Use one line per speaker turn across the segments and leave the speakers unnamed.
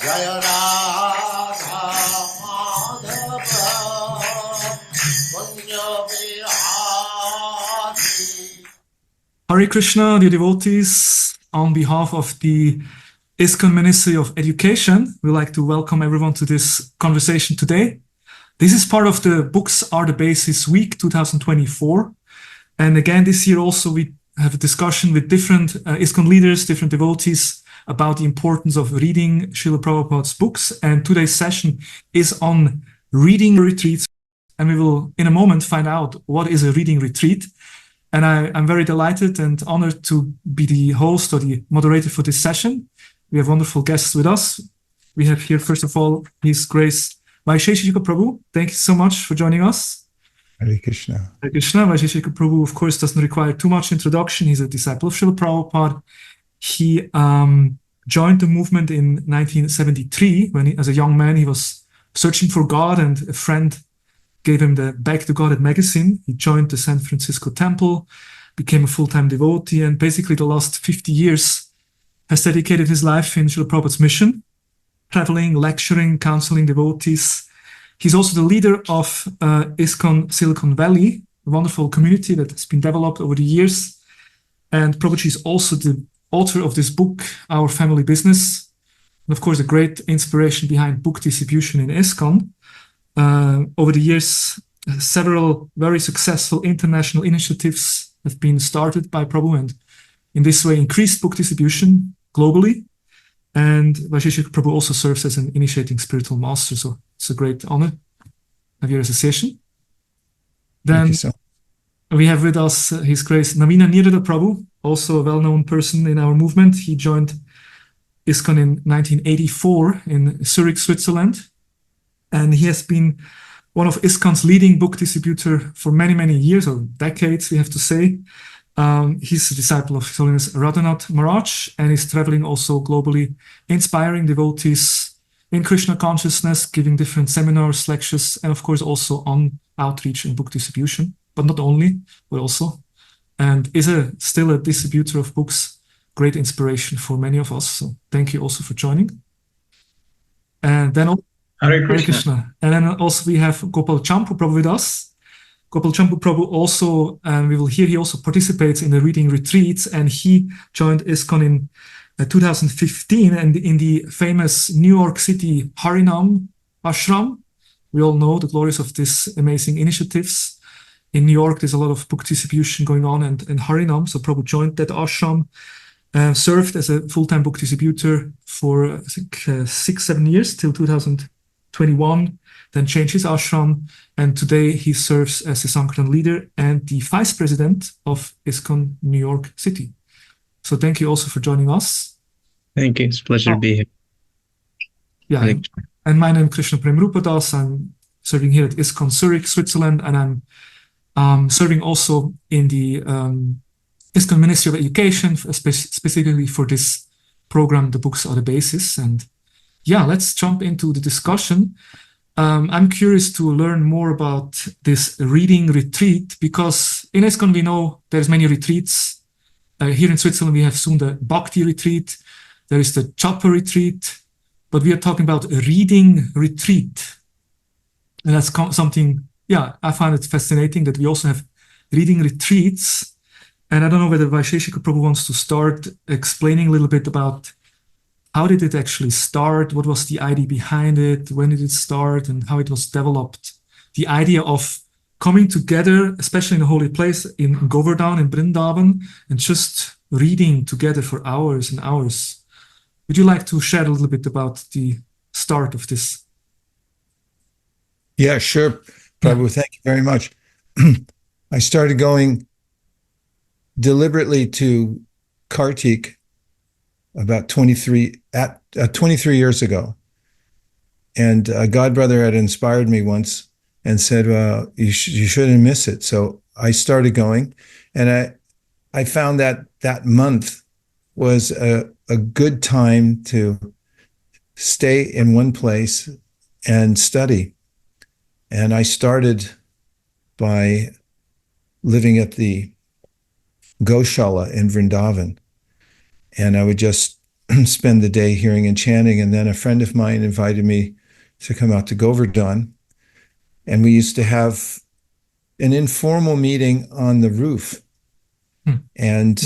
Jaya Radha Madhava Kunja Vihari. Hare Krishna, dear devotees. On behalf of the ISKCON Ministry of Education, we'd like to welcome everyone to this conversation today. This is part of the Books Are the Basis Week 2024. And again, this year also we have a discussion with different ISKCON leaders, different devotees about the importance of reading Srila Prabhupada's books. And today's session is on reading retreats. And we will, in a moment, find out what is a reading retreat. And I'm very delighted and honored to be the host or the moderator for this session. We have wonderful guests with us. We have here, first of all, His Grace Vaisesika Prabhu. Thank you so much for joining us.
Hare Krishna.
Hare Krishna. Vaisesika Prabhu, of course, doesn't require too much introduction. He's a disciple of Srila Prabhupada. He joined the movement in 1973 when, as a young man, he was searching for God, and a friend gave him the Back to GodHead magazine. He joined the San Francisco Temple, became a full-time devotee, and basically the last 50 years has dedicated his life in Srila Prabhupada's mission, traveling, lecturing, counseling devotees. He's also the leader of ISKCON Silicon Valley, a wonderful community that has been developed over the years. And Prabhuji is also the author of this book, Our Family Business, and of course a great inspiration behind book distribution in ISKCON. Over the years, several very successful international initiatives have been started by Prabhu, and in this way increased book distribution globally. And Vaisesika Prabhu also serves as an initiating spiritual master, so it's a great honor to have your association. Then we have with us His Grace Navina Nirada Prabhu, also a well-known person in our movement. He joined ISKCON in 1984 in Zurich, Switzerland. And he has been one of ISKCON's leading book distributor for many, many years, or decades, we have to say. He's a disciple of His Holiness Radhanath Maharaj, and is traveling also globally, inspiring devotees in Krishna Consciousness, giving different seminars, lectures, and of course also on outreach and book distribution, but not only, but also. And is still a distributor of books, great inspiration for many of us. So thank you also for joining. And then
Hare Krishna.
And then also we have Gopal Champu Prabhu with us. Gopal Champu Prabhu also, we will hear, he also participates in the reading retreats, and he joined ISKCON in 2015 and in the famous New York City Harinam Ashram. We all know the glories of these amazing initiatives. In New York, there's a lot of book distribution going on, and Harinam, so Prabhu joined that ashram, served as a full-time book distributor for, I think, 6-7 years till 2021, then changed his ashram, and today he serves as a Sankirtan leader and the vice president of ISKCON New York City. So thank you also for joining us.
Thank you. It's a pleasure to be here.
Yeah, and my name is Krishna Das. I'm serving here at ISKCON Zurich, Switzerland, and I'm serving also in the ISKCON Ministry of Education, specifically for this program, The Books Are the Basis. And yeah, let's jump into the discussion. I'm curious to learn more about this reading retreat, because in ISKCON we know there's many retreats. Here in Switzerland we have soon the Bhakti retreat, there is the Japa retreat, but we are talking about a reading retreat. And that's something, yeah, I find it fascinating that we also have reading retreats. And I don't know whether Vaisesika Prabhu wants to start explaining a little bit about how did it actually start? What was the idea behind it? When did it start and how it was developed? The idea of coming together, especially in a holy place in Govardhan, in Vrindavan, and just reading together for hours and hours. Would you like to share a little bit about the start of this?
Yeah, sure, Prabhu. Thank you very much. I started going deliberately to Kartik about 23 years ago. And a godbrother had inspired me once and said, well, you shouldn't miss it. So I started going, and I found that month was a good time to stay in one place and study. And I started by living at the Goshala in Vrindavan. And I would just spend the day hearing and chanting. And then a friend of mine invited me to come out to Govardhan. And we used to have an informal meeting on the roof. And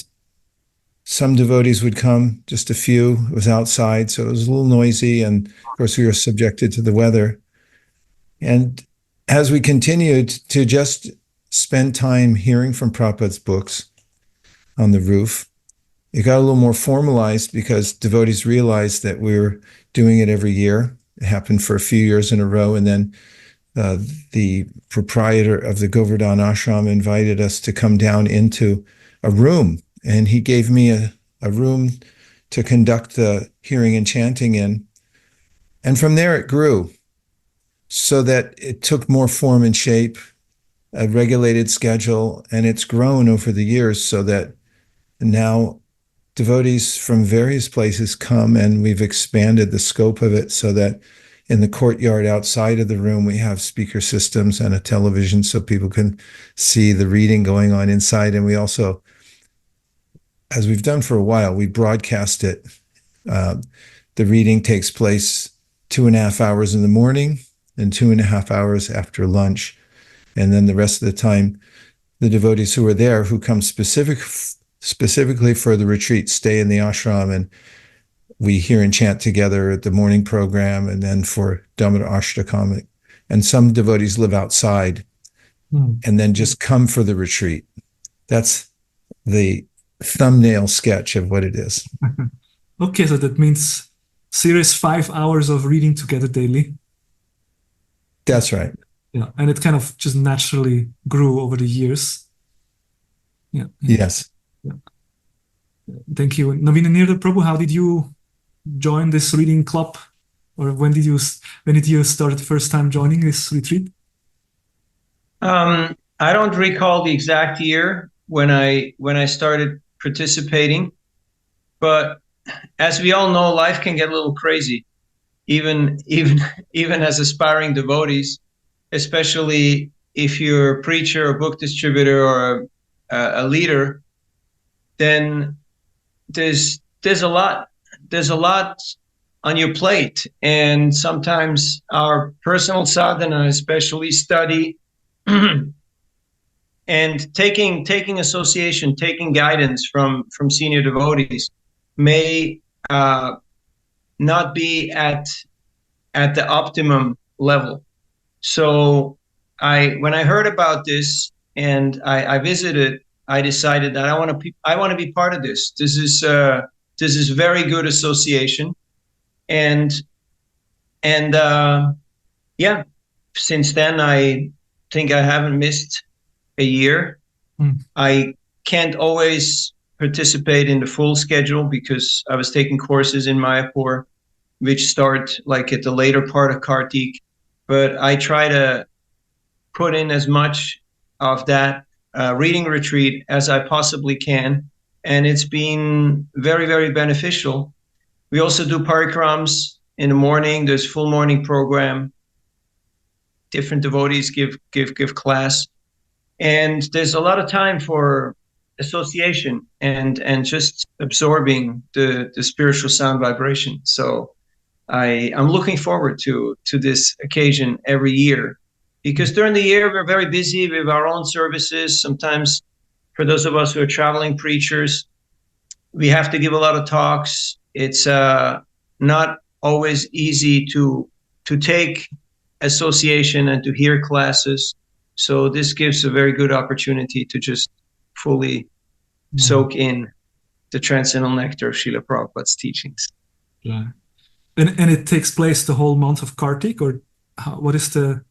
some devotees would come, just a few. It was outside, so it was a little noisy. And of course, we were subjected to the weather. And as we continued to just spend time hearing from Prabhupada's books on the roof, it got a little more formalized because devotees realized that we were doing it every year. It happened for a few years in a row. And then the proprietor of the Govardhan ashram invited us to come down into a room. And he gave me a room to conduct the hearing and chanting in. And from there it grew so that it took more form and shape, a regulated schedule, and it's grown over the years so that now devotees from various places come, and we've expanded the scope of it so that in the courtyard outside of the room, we have speaker systems and a television so people can see the reading going on inside. And we also, as we've done for a while, we broadcast it. The reading takes place 2.5 hours in the morning and 2.5 hours after lunch. And then the rest of the time, the devotees who are there, who come specifically for the retreat, stay in the ashram, and we hear and chant together at the morning program, and then for Damodar Ashtakam. And some devotees live outside and then just come for the retreat. That's the thumbnail sketch of what it is.
Okay, so that means serious 5 hours of reading together daily.
That's right.
Yeah, and it kind of just naturally grew over the years. Yeah.
Yes.
Yeah. Thank you. Navina Nirada Prabhu, how did you join this reading club? Or when did you start the first time joining this retreat?
I don't recall the exact year when I started participating, but as we all know, life can get a little crazy, even as aspiring devotees, especially if you're a preacher, a book distributor, or a leader. Then there's a lot on your plate, and sometimes our personal sadhana, especially study, and taking association, taking guidance from senior devotees may not be at the optimum level. So when I heard about this and I visited, I decided that I want to be part of this. This is very good association, and yeah, since then I think I haven't missed a year. I can't always participate in the full schedule because I was taking courses in Mayapur, which start like at the later part of Kartik, but I try to put in as much of that reading retreat as I possibly can, and it's been very, very beneficial. We also do parikrams in the morning. There's full morning program. Different devotees give class, and there's a lot of time for association and just absorbing the spiritual sound vibration. So I'm looking forward to this occasion every year, because during the year we're very busy with our own services. Sometimes for those of us who are traveling preachers, we have to give a lot of talks. It's not always easy to take association and to hear classes. So this gives a very good opportunity to just fully soak in the transcendental nectar of Srila Prabhupada's teachings.
Yeah. And it takes place the whole month of Kartik, or what is the...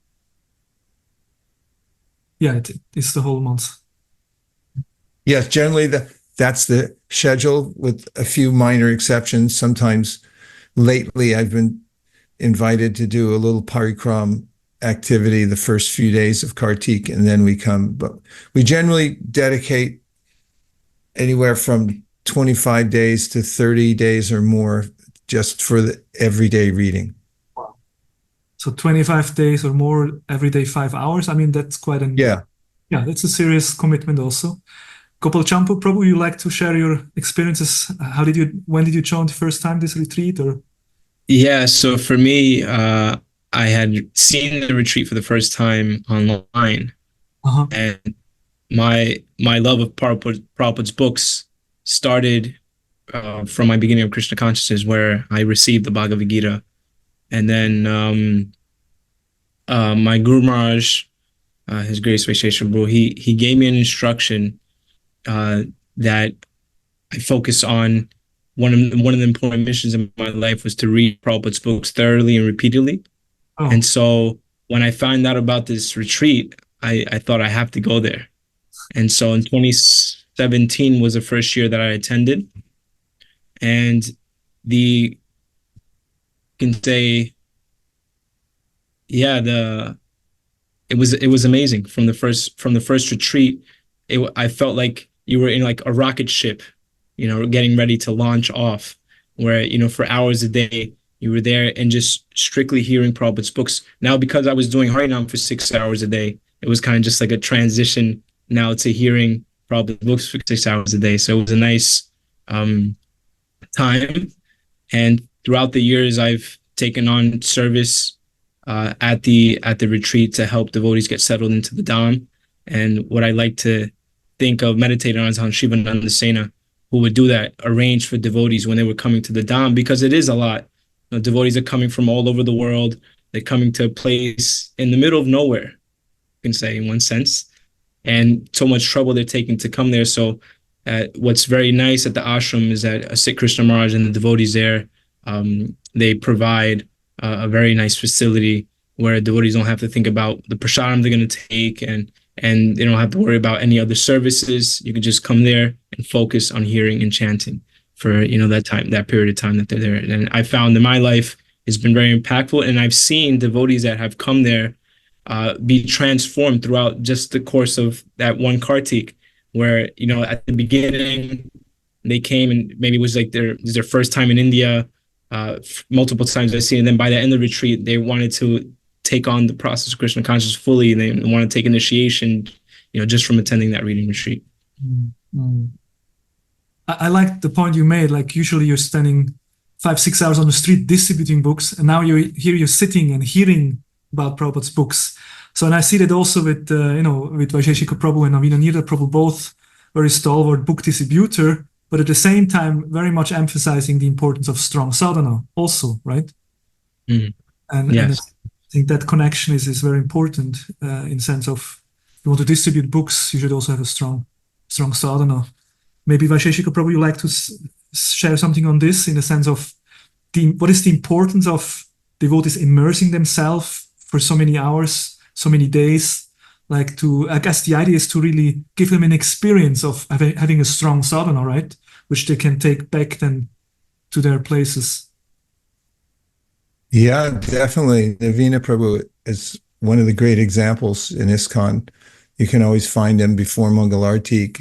Yeah, it's the whole month.
Yes, generally that's the schedule, with a few minor exceptions. Sometimes lately I've been invited to do a little parikram activity the first few days of Kartik, and then we come. But we generally dedicate anywhere from 25 days to 30 days or more just for the everyday reading.
Wow. So 25 days or more every day, 5 hours. I mean, that's quite an...
Yeah.
Yeah, that's a serious commitment also. Gopal Champu Prabhu, you like to share your experiences? When did you join the first time this retreat? Or
Yeah, so for me, I had seen the retreat for the first time online, and my love of Prabhupada's books started from my beginning of Krishna Consciousness, where I received the Bhagavad Gita, and then my Guru Maharaj, His Grace Vaisesika Prabhu, he gave me an instruction that I focus on. One of the important missions in my life was to read Prabhupada's books thoroughly and repeatedly. Oh. And so when I found out about this retreat, I thought I have to go there. And so in 2017 was the first year that I attended. And it was amazing. From the first retreat, I felt like you were in like a rocket ship, getting ready to launch off, where, for hours a day, you were there and just strictly hearing Prabhupada's books. Now, because I was doing Harinam for 6 hours a day, it was kind of just like a transition now to hearing Prabhupada's books for 6 hours a day. So it was a nice time. And throughout the years, I've taken on service at the retreat to help devotees get settled into the Dham. And what I like to think of meditating on is on Shivananda Sena, who would do that, arrange for devotees when they were coming to the Dham, because it is a lot. Devotees are coming from all over the world. They're coming to a place in the middle of nowhere, you can say, in one sense, and so much trouble they're taking to come there. So what's very nice at the ashram is that Sikh Krishna Maharaj and the devotees there, they provide a very nice facility where devotees don't have to think about the prasadam they're going to take, and they don't have to worry about any other services. You can just come there and focus on hearing and chanting for, that period of time that they're there. And I found in my life it's been very impactful. And I've seen devotees that have come there be transformed throughout just the course of that one Kartik, where, at the beginning they came and maybe it was like their first time in India, multiple times I've seen. And then by the end of the retreat, they wanted to take on the process of Krishna consciousness fully, and they want to take initiation, just from attending that reading retreat.
Mm-hmm. I like the point you made. Like, usually you're standing 5-6 hours on the street distributing books, and now you're sitting and hearing about Prabhupada's books. So, and I see that also with with Vaisesika Prabhu and Navina Nirada Prabhu, both very stalwart book distributor, but at the same time very much emphasizing the importance of strong sadhana also, right?
Mm-hmm.
And
yes.
I think that connection is very important in sense of, if you want to distribute books, you should also have a strong sadhana. Maybe Vaisesika Prabhu, you like to share something on this, in the sense of what is the importance of devotees immersing themselves for so many hours, so many days? I guess the idea is to really give them an experience of having a strong sadhana, right? Which they can take back then to their places.
Yeah, definitely. Navina Prabhu is one of the great examples in ISKCON. You can always find him before Mangalarti,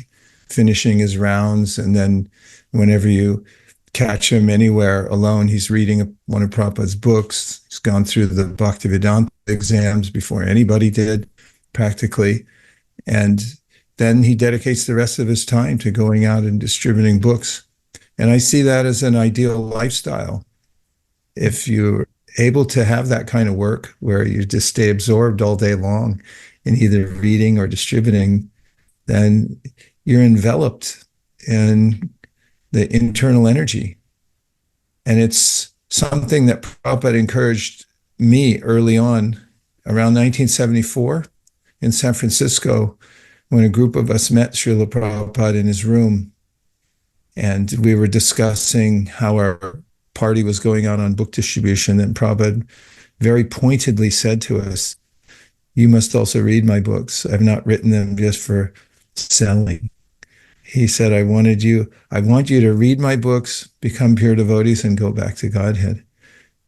finishing his rounds, and then whenever you catch him anywhere alone, he's reading one of Prabhupada's books. He's gone through the Bhaktivedanta exams before anybody did, practically. And then he dedicates the rest of his time to going out and distributing books. And I see that as an ideal lifestyle. If you're able to have that kind of work where you just stay absorbed all day long in either reading or distributing, then you're enveloped in the internal energy. And it's something that Prabhupada encouraged me early on, around 1974 in San Francisco, when a group of us met Srila Prabhupada in his room. And we were discussing how our party was going on book distribution, and Prabhupada very pointedly said to us, "You must also read my books. I've not written them just for selling." He said, I want you to read my books, become pure devotees, and go back to Godhead.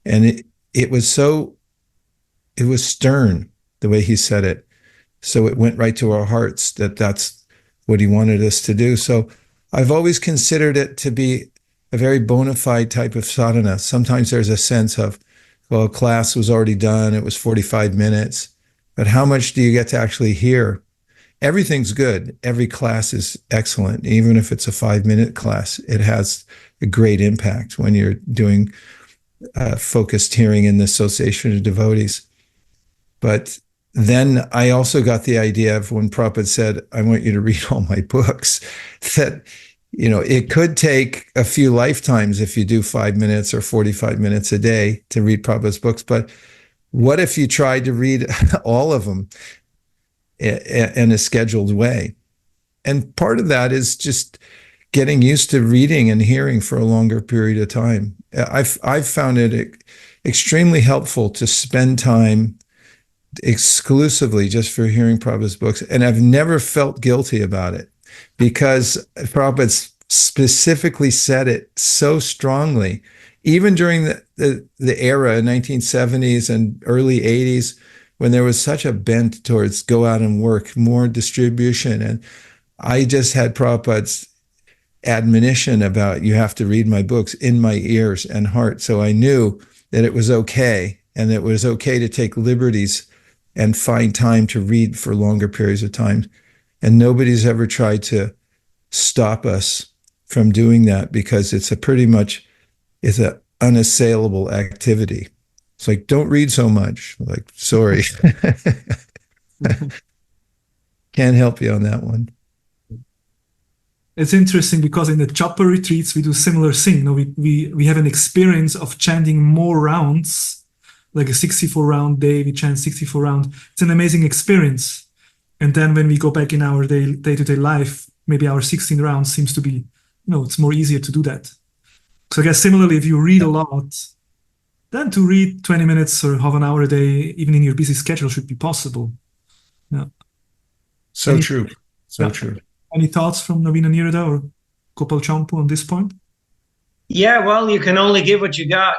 And it was stern the way he said it. So it went right to our hearts that's what he wanted us to do. So I've always considered it to be a very bona fide type of sadhana. Sometimes there's a sense of, well, class was already done. It was 45 minutes. But how much do you get to actually hear? everything's good. Every class is excellent. Even if it's a 5-minute class, it has a great impact when you're doing focused hearing in the Association of Devotees. But then I also got the idea of when Prabhupada said, I want you to read all my books, that, it could take a few lifetimes if you do 5 minutes or 45 minutes a day to read Prabhupada's books. But what if you tried to read all of them in a scheduled way? And part of that is just getting used to reading and hearing for a longer period of time. I've found it extremely helpful to spend time exclusively just for hearing Prabhupada's books. And I've never felt guilty about it because Prabhupada specifically said it so strongly, even during the era, 1970s and early 80s, when there was such a bent towards go out and work, more distribution. And I just had Prabhupada's admonition about you have to read my books in my ears and heart. So I knew that it was okay, and it was okay to take liberties and find time to read for longer periods of time. And nobody's ever tried to stop us from doing that because it's it's an unassailable activity. It's like, don't read so much. Like, sorry. Can't help you on that one.
It's interesting because in the Japa retreats, we do similar thing. We have an experience of chanting more rounds, like a 64-round day, we chant 64 rounds. It's an amazing experience. And then when we go back in our day-to-day life, maybe our 16 rounds seems to be, it's more easier to do that. So I guess similarly, if you read a lot, then to read 20 minutes or half an hour a day, even in your busy schedule, should be possible. Yeah.
True. True.
Any thoughts from Navina Nirada or Gopal Champu on this point?
Yeah, well, you can only give what you got.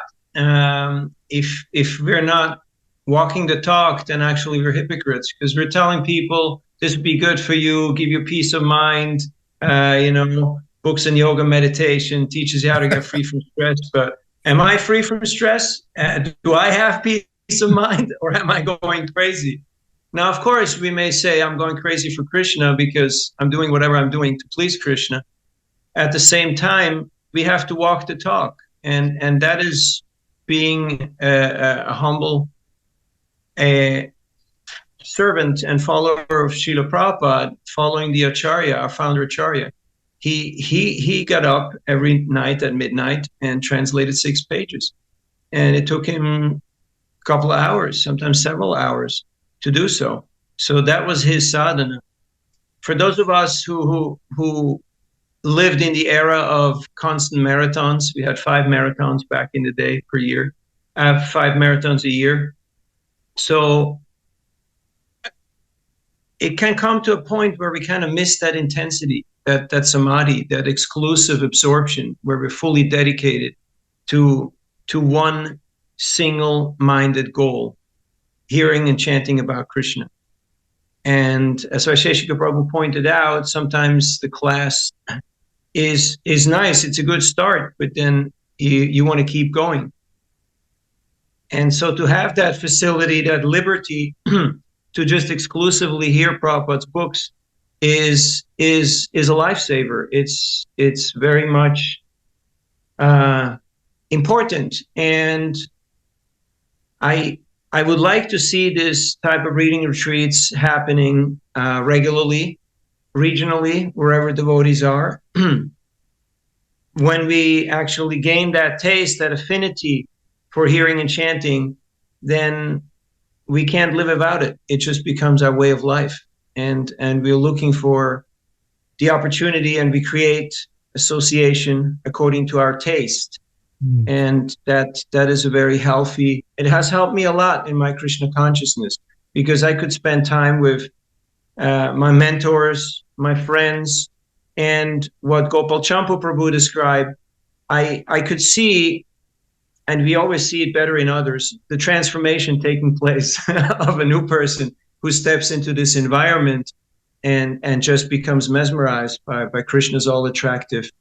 If we're not walking the talk, then actually we're hypocrites, because we're telling people this would be good for you, give you peace of mind, books and yoga meditation, teaches you how to get free from stress. But am I free from stress? Do I have peace of mind, or am I going crazy? Now, of course, we may say I'm going crazy for Krishna because I'm doing whatever I'm doing to please Krishna. At the same time, we have to walk the talk. And that is being a humble servant and follower of Srila Prabhupada, following the Acharya, our founder Acharya. He got up every night at midnight and translated 6 pages. And it took him a couple of hours, sometimes several hours, to do so. So that was his sadhana. For those of us who lived in the era of constant marathons, we had 5 marathons back in the day per year. I have 5 marathons a year. So it can come to a point where we kind of miss that intensity, that samadhi, that exclusive absorption, where we're fully dedicated to one single-minded goal, hearing and chanting about Krishna. And as Vaisesika Prabhu pointed out, sometimes the class is nice, it's a good start, but then you want to keep going. And so to have that facility, that liberty to just exclusively hear Prabhupada's books is a lifesaver. It's very much important. And I would like to see this type of reading retreats happening regularly, regionally, wherever devotees are. When we actually gain that taste, that affinity for hearing and chanting, then we can't live without it. It just becomes our way of life. And we're looking for the opportunity, and we create association according to our taste. And that is a very healthy, it has helped me a lot in my Krishna consciousness, because I could spend time with my mentors, my friends, and what Gopal Champu Prabhu described. I could see, and we always see it better in others, the transformation taking place of a new person who steps into this environment and just becomes mesmerized by Krishna's all attractive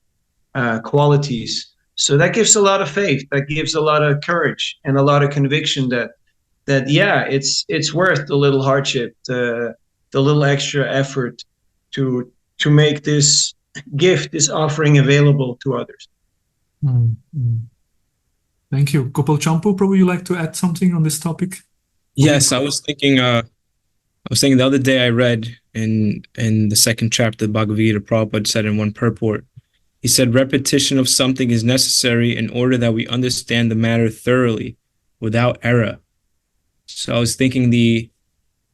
qualities. So that gives a lot of faith, that gives a lot of courage and a lot of conviction that yeah, it's worth the little hardship, the the little extra effort to make this gift, this offering available to others.
Thank you. Gopal Champu, probably you like to add something on this topic?
Yes, I was thinking the other day I read in the second chapter of Bhagavad-gita, Prabhupada said in one purport, he said, repetition of something is necessary in order that we understand the matter thoroughly without error. So I was thinking the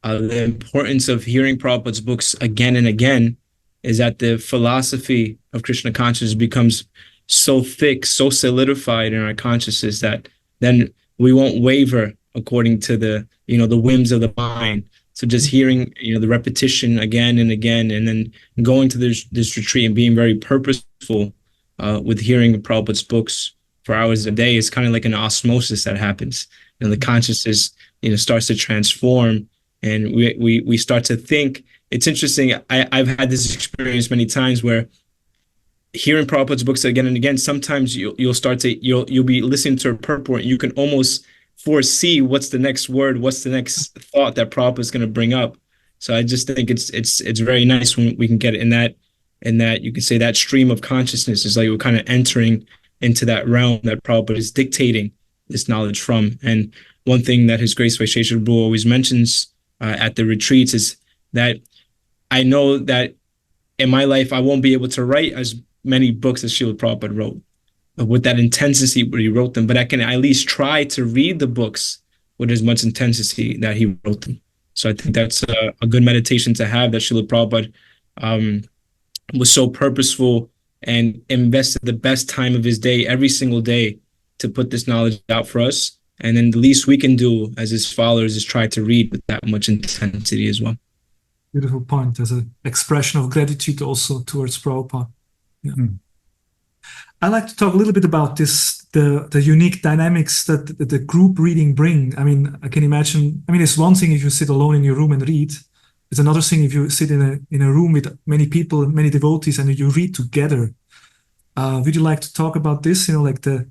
importance of hearing Prabhupada's books again and again is that the philosophy of Krishna consciousness becomes so thick, so solidified in our consciousness that then we won't waver according to the whims of the mind. So just hearing, the repetition again and again, and then going to this retreat and being very purposeful with hearing Prabhupada's books for hours a day is kind of like an osmosis that happens. And the consciousness, starts to transform, and we start to think. It's interesting. I've had this experience many times where hearing Prabhupada's books again and again, sometimes you'll be listening to a purport and you can almost foresee what's the next word, what's the next thought that Prabhupada is going to bring up. So I just think it's very nice when we can get in that you could say that stream of consciousness is like we're kind of entering into that realm that Prabhupada is dictating this knowledge from. And one thing that His Grace Vaisesika Prabhu always mentions at the retreats is that I know that in my life I won't be able to write as many books as Srila Prabhupada wrote, with that intensity where he wrote them, but I can at least try to read the books with as much intensity that he wrote them. So I think that's a good meditation to have, that Srila Prabhupada was so purposeful and invested the best time of his day every single day to put this knowledge out for us. And then the least we can do as his followers is try to read with that much intensity as well.
Beautiful point, as an expression of gratitude also towards Prabhupada. Yeah. I'd like to talk a little bit about the unique dynamics that the group reading bring. I mean, I can imagine, it's one thing if you sit alone in your room and read. It's another thing if you sit in a room with many people, many devotees, and you read together. Would you like to talk about this, like the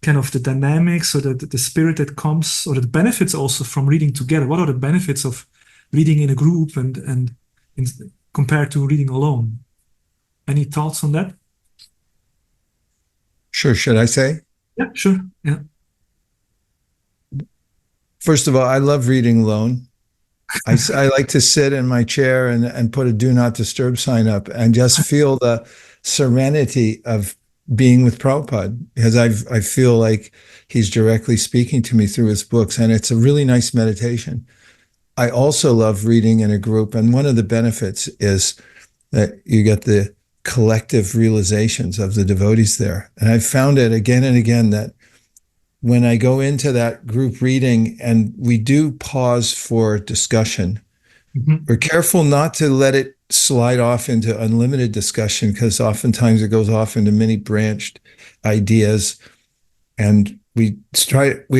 kind of the dynamics or the spirit that comes, or the benefits also from reading together? What are the benefits of reading in a group and compared to reading alone? Any thoughts on that?
Sure. Should I say?
Yeah, sure. Yeah.
First of all, I love reading alone. I like to sit in my chair and put a do not disturb sign up and just feel the serenity of being with Prabhupada, because I feel like he's directly speaking to me through his books, and it's a really nice meditation. I also love reading in a group, and one of the benefits is that you get the collective realizations of the devotees there. And I've found it again and again that when I go into that group reading and we do pause for discussion, we're careful not to let it slide off into unlimited discussion, because oftentimes it goes off into many branched ideas. And we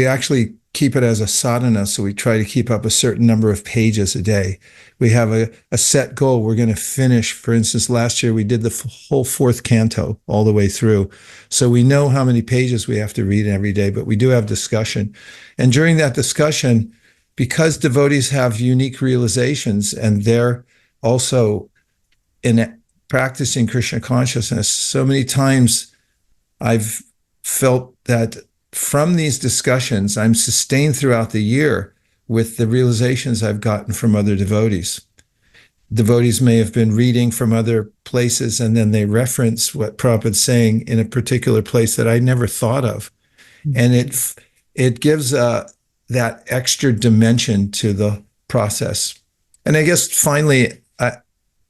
actually keep it as a sadhana, so we try to keep up a certain number of pages a day. We have a set goal. We're going to finish, for instance, last year we did the whole fourth canto all the way through. So we know how many pages we have to read every day, but we do have discussion. And during that discussion, because devotees have unique realizations and they're also in practicing Krishna consciousness, so many times I've felt that from these discussions, I'm sustained throughout the year with the realizations I've gotten from other devotees. Devotees may have been reading from other places, and then they reference what Prabhupada's saying in a particular place that I never thought of. And it gives that extra dimension to the process. And I guess finally,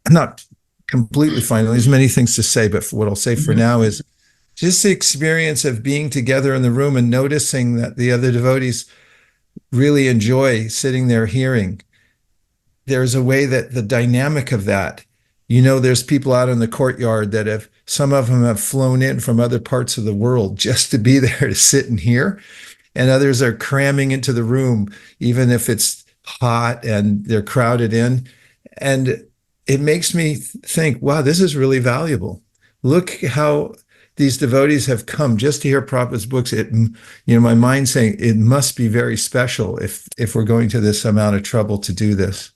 not completely finally, there's many things to say, but what I'll say for now is just the experience of being together in the room and noticing that the other devotees really enjoy sitting there hearing. There's a way that the dynamic of that, there's people out in the courtyard that some of them have flown in from other parts of the world just to be there to sit and hear. And others are cramming into the room, even if it's hot and they're crowded in. And it makes me think, wow, this is really valuable. Look how these devotees have come just to hear Prabhupada's books. My mind's saying it must be very special if we're going to this amount of trouble to do this.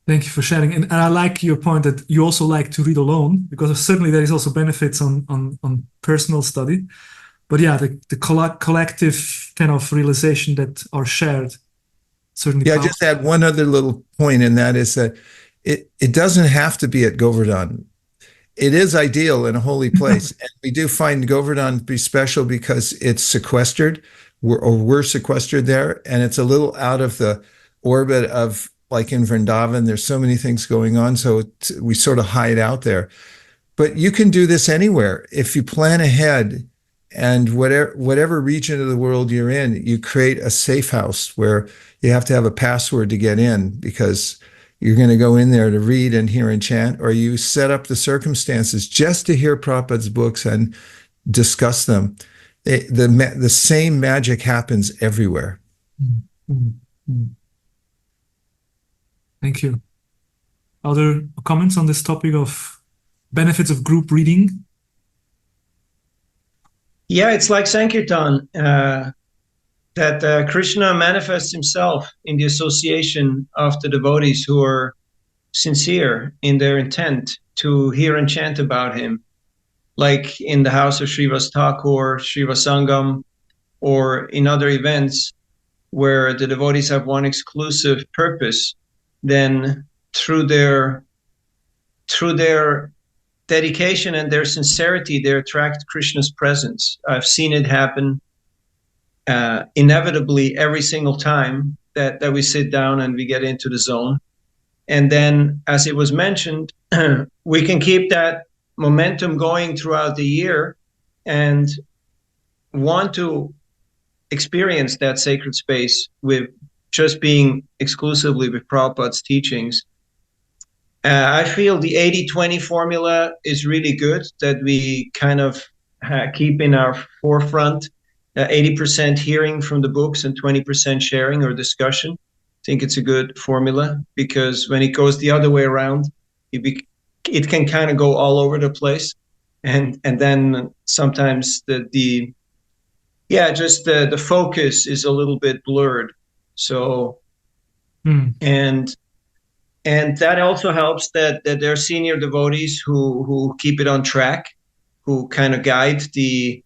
Thank you for sharing. And I like your point that you also like to read alone, because certainly there is also benefits on personal study. But yeah, the collective kind of realization that are shared certainly.
Yeah, I just add one other little point, and that is that it doesn't have to be at Govardhan. It is ideal in a holy place. And we do find Govardhan to be special because it's sequestered, we're sequestered there, and it's a little out of the orbit of, like in Vrindavan, there's so many things going on, so we sort of hide out there. But you can do this anywhere. If you plan ahead, and whatever region of the world you're in, you create a safe house where you have to have a password to get in, because you're going to go in there to read and hear and chant, or you set up the circumstances just to hear Prabhupada's books and discuss them. The same magic happens everywhere.
Mm-hmm. Thank you. Other comments on this topic of benefits of group reading?
Yeah, it's like Sankirtan, that Krishna manifests himself in the association of the devotees who are sincere in their intent to hear and chant about him, like in the house of Srivas Thakur, Srivas Sangam, or in other events where the devotees have one exclusive purpose. Then through their dedication and their sincerity, they attract Krishna's presence. I've seen it happen inevitably every single time that we sit down and we get into the zone. And then, as it was mentioned, we can keep that momentum going throughout the year and want to experience that sacred space with just being exclusively with Prabhupada's teachings. I feel the 80-20 formula is really good, that we kind of keep in our forefront 80% hearing from the books and 20% sharing or discussion. I think it's a good formula, because when it goes the other way around, it can kind of go all over the place. And then sometimes the focus is a little bit blurred. So, and that also helps that there are senior devotees who keep it on track, who kind of guide the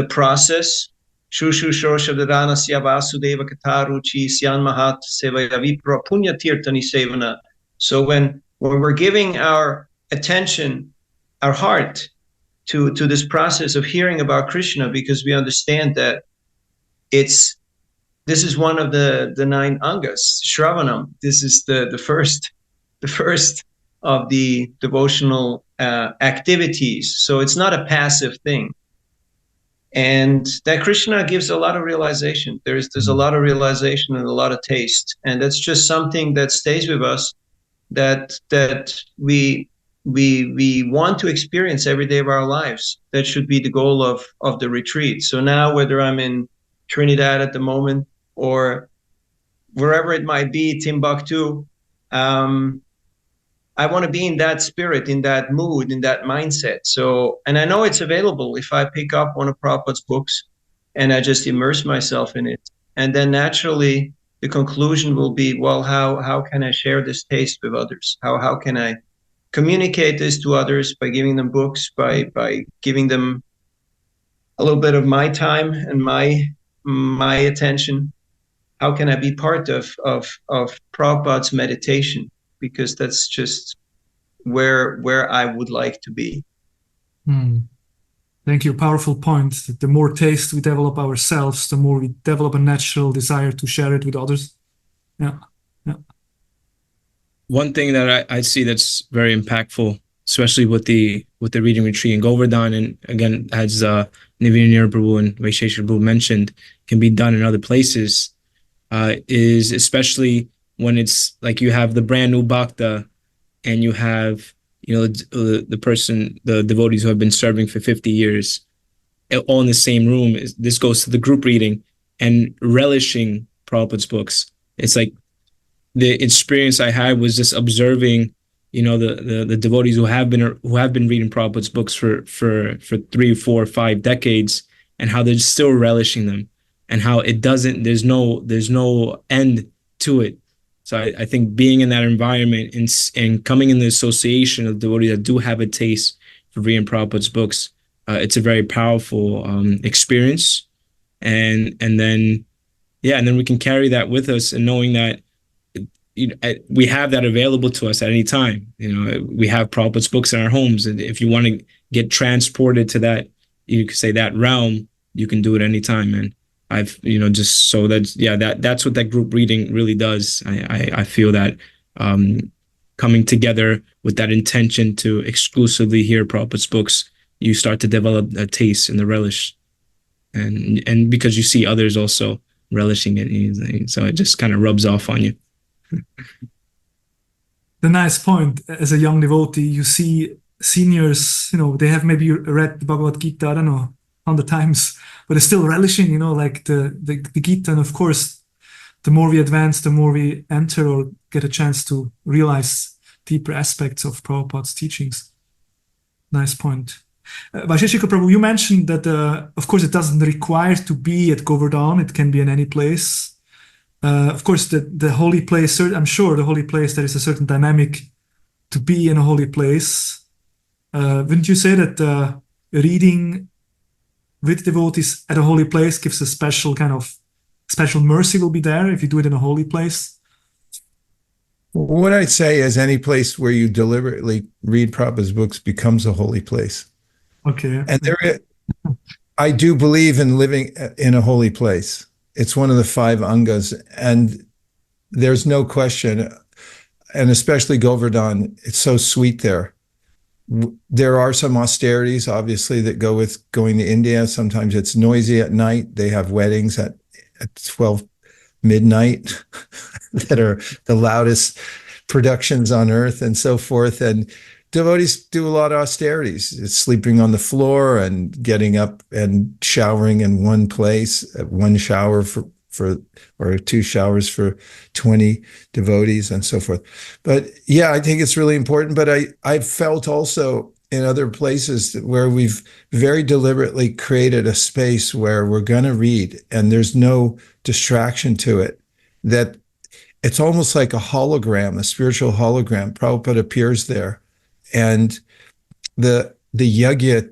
process. Shushu Shoshadanasya Vasudeva Kataruchi Syan Mahat Sevayavipra Punya Tirtani Sevana. So when we're giving our attention, our heart to this process of hearing about Krishna, because we understand that this is one of the 9 angas, Shravanam. This is the first of the devotional activities. So it's not a passive thing. And that Krishna gives a lot of realization. There's a lot of realization and a lot of taste. And that's just something that stays with us, that we want to experience every day of our lives. That should be the goal of the retreat. So now, whether I'm in Trinidad at the moment or wherever it might be, Timbuktu, I want to be in that spirit, in that mood, in that mindset. So, and I know it's available if I pick up one of Prabhupada's books and I just immerse myself in it. And then naturally the conclusion will be, well, how can I share this taste with others? How can I communicate this to others by giving them books, by giving them a little bit of my time and my attention? How can I be part of Prabhupada's meditation? Because that's just where I would like to be.
Thank you. Powerful point. The more taste we develop ourselves, the more we develop a natural desire to share it with others. Yeah.
One thing that I see that's very impactful, especially with the reading retreat in Govardhan, and again, as Navina Nirada Prabhu and Vaisesika Prabhu mentioned, can be done in other places, is especially when it's like you have the brand new bhakta and you have, the devotees who have been serving for 50 years, all in the same room. This goes to the group reading and relishing Prabhupada's books. It's like the experience I had was just observing, the devotees who have been reading Prabhupada's books for 3, 4, 5 decades, and how they're still relishing them, and how there's no end to it. So I think being in that environment and coming in the association of devotees that do have a taste for reading Prabhupada's books, it's a very powerful experience. And then we can carry that with us, and knowing that we have that available to us at any time. We have Prabhupada's books in our homes, and if you want to get transported to that, you could say, that realm, you can do it anytime. And I've, just so that's what that group reading really does. I feel that coming together with that intention to exclusively hear Prabhupada's books, you start to develop a taste and the relish, and because you see others also relishing it, so it just kind of rubs off on you.
The nice point, as a young devotee, you see seniors, they have maybe read the Bhagavad Gita, I don't know, 100 times, but they're still relishing, like the Gita. And of course, the more we advance, the more we enter or get a chance to realize deeper aspects of Prabhupada's teachings. Nice point. Vaisesika Prabhu, you mentioned that, of course, it doesn't require to be at Govardhan. It can be in any place. Of course, the holy place, I'm sure the holy place, there is a certain dynamic to be in a holy place. Wouldn't you say that reading with devotees at a holy place gives a special mercy will be there if you do it in a holy place?
What I'd say is any place where you deliberately read Prabhupada's books becomes a holy place.
Okay.
And I do believe in living in a holy place. It's one of the 5 angas, and there's no question, and especially Govardhan, it's so sweet there. There are some austerities, obviously, that go with going to India. Sometimes it's noisy at night. They have weddings at 12 midnight that are the loudest productions on earth and so forth. And devotees do a lot of austerities. It's sleeping on the floor and getting up and showering in one place, one shower or 2 showers for 20 devotees and so forth. But yeah, I think it's really important. But I've felt also in other places where we've very deliberately created a space where we're going to read and there's no distraction to it, that it's almost like a hologram, a spiritual hologram. Prabhupada appears there. And the yajna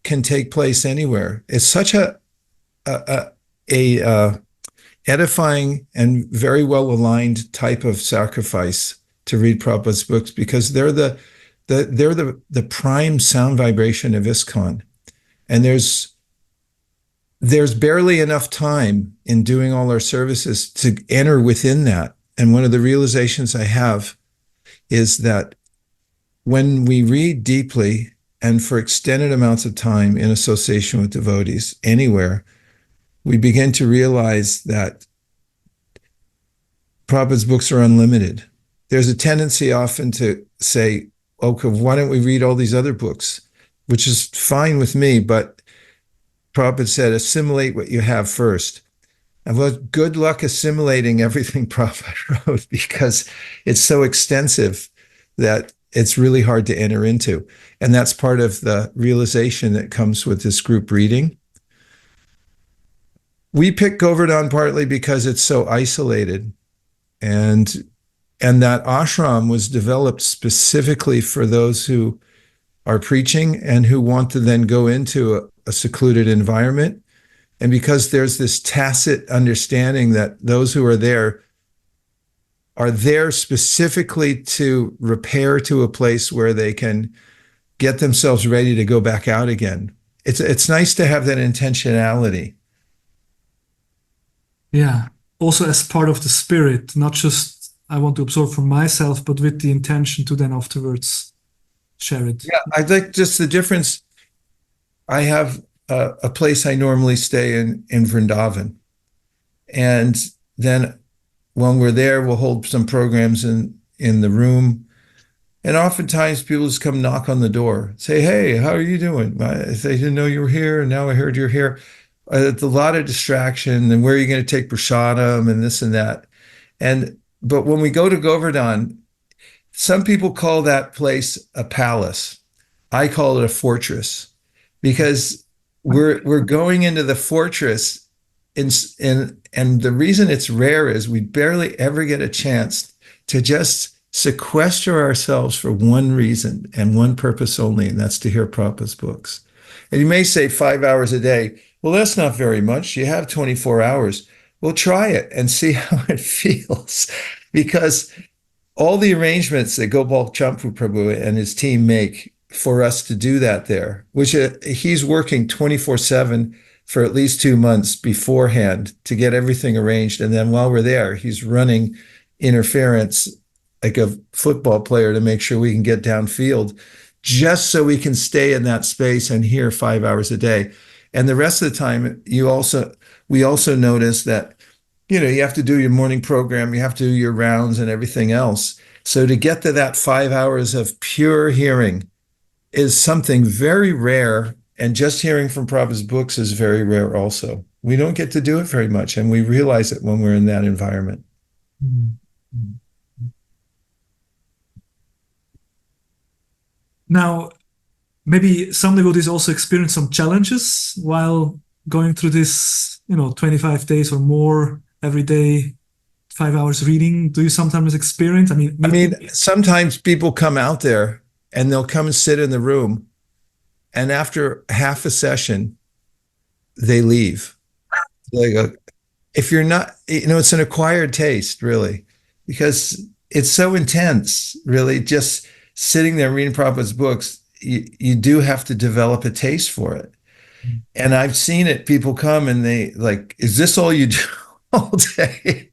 can take place anywhere. It's such a edifying and very well aligned type of sacrifice to read Prabhupada's books, because they're the prime sound vibration of ISKCON, and there's barely enough time in doing all our services to enter within that. And one of the realizations I have is that when we read deeply and for extended amounts of time in association with devotees anywhere, we begin to realize that Prabhupada's books are unlimited. There's a tendency often to say, okay, why don't we read all these other books? Which is fine with me, but Prabhupada said, assimilate what you have first. And well, good luck assimilating everything Prabhupada wrote, because it's so extensive that it's really hard to enter into. And that's part of the realization that comes with this group reading. We picked Govardhan partly because it's so isolated, and that ashram was developed specifically for those who are preaching and who want to then go into a secluded environment. And because there's this tacit understanding that those who are there specifically to repair to a place where they can get themselves ready to go back out again. It's nice to have that intentionality.
Yeah, also as part of the spirit, not just I want to absorb for myself, but with the intention to then afterwards share it.
Yeah, I think just the difference. I have a place I normally stay in Vrindavan. And then when we're there, we'll hold some programs in the room. And oftentimes people just come knock on the door, say, hey, how are you doing? I say, I didn't know you were here, and now I heard you're here. It's a lot of distraction, and where are you going to take prasadam and this and that. But when we go to Govardhan, some people call that place a palace. I call it a fortress, because we're going into the fortress, and the reason it's rare is we barely ever get a chance to just sequester ourselves for one reason and one purpose only, and that's to hear Prabhupada's books. And you may say 5 hours a day. Well, that's not very much. You have 24 hours. Well, try it and see how it feels. Because all the arrangements that Gopal Champu Prabhu and his team make for us to do that there, which he's working 24/7 for at least 2 months beforehand to get everything arranged. And then while we're there, he's running interference like a football player to make sure we can get downfield, just so we can stay in that space and hear 5 hours a day. And the rest of the time, we also notice that, you have to do your morning program, you have to do your rounds and everything else. So to get to that 5 hours of pure hearing is something very rare. And just hearing from Prabhupada's books is very rare also. We don't get to do it very much, and we realize it when we're in that environment.
Now, maybe some devotees also experience some challenges while going through this, 25 days or more every day, 5 hours reading. Do you sometimes experience? I mean,
sometimes people come out there and they'll come and sit in the room, and after half a session, they leave. They go, if you're not, it's an acquired taste, really, because it's so intense, really, just sitting there reading Prabhupada's books. You do have to develop a taste for it. And I've seen it, people come and they like, is this all you do all day?